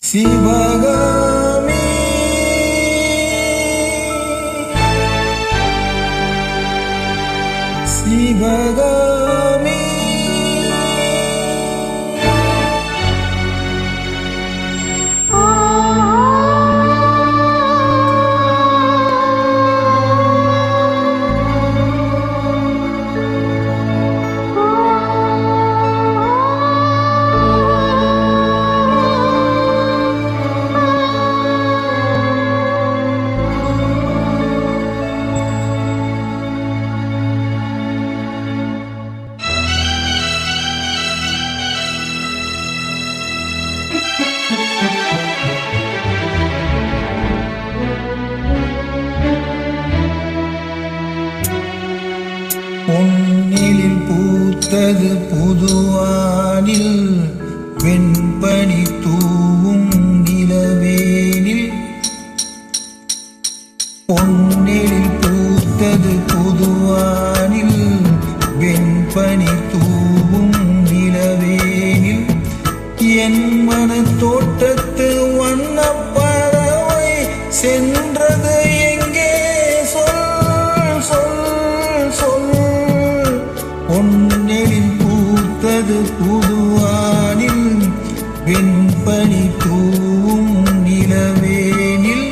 சிவகாமி சிவகாமி பொன்னிலில் பூத்தது புதுவானில் வெண்பனி தூவும் நிலவேனில் பொன்னிலில் பூத்தது புதுவானில் வெண்பனி தூவும் நிலவேனில் என் மன தோட்டத்து வண்ணப்பறவை சென்றது எங்கே சொல் சொல் சொல் பொன்னிலில் பூத்தது புதுவானில் வெண்பனி தூவும் நிலவேனில்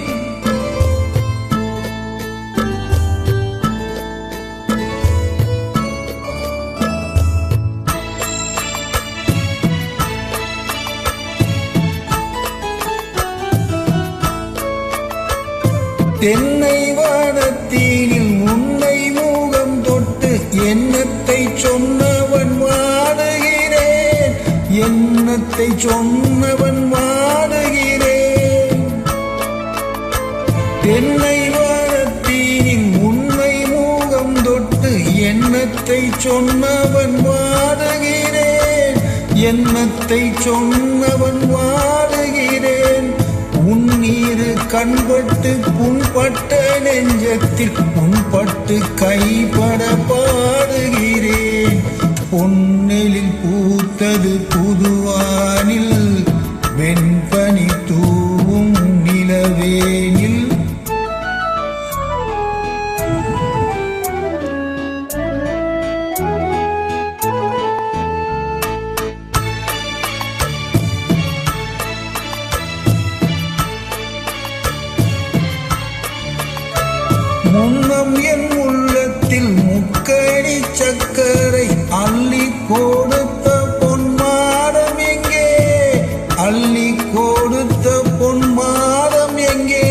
தென்னை வானத்தீனில் உன்னை மூகம் தொட்டு எண்ணத்தை சொன்னவன் வாடுகிறேன் எண்ணத்தை சொன்னவன் வாடுகிறேன் தென்னை வானத்தீனில் உன்னை மூகம் தொட்டு எண்ணத்தை சொன்னவன் வாடுகிறேன் எண்ணத்தை சொன்னவன் வாடுகிறேன் உன்னீரு கண்பட்டு புண்பட்ட நெஞ்சத்தில் புண்பட்டு கைப்பட பாடுகிறேன் பொன்னெழில் பூத்தது புதுவானில் வெண்பனி தூவும் நிலவேனில் முன்னம் என் உள்ளத்தில் முக்கணி சக்கரை அள்ளி கொடுத்த பொன்மாடம் எங்கே அள்ளி கொடுத்த பொன்மாடம் எங்கே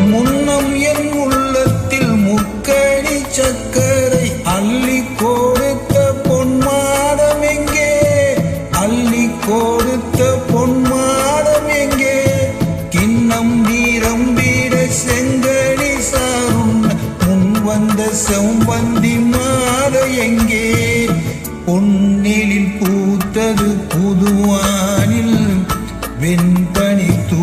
முன்னம் என் உள்ளத்தில் முக்கணி சக்கரை அள்ளி கொடுத்த பொன்மாடம் எங்கே அள்ளி கொடுத்த பொன்மாடம் எங்கே கிண்ணம் வீரம் செங்கடி சாருண் முன் வந்த செம்பந்தி மாத எங்கே பொன்னிலில் பூத்தது புதுவானில் வெண்பனி தூ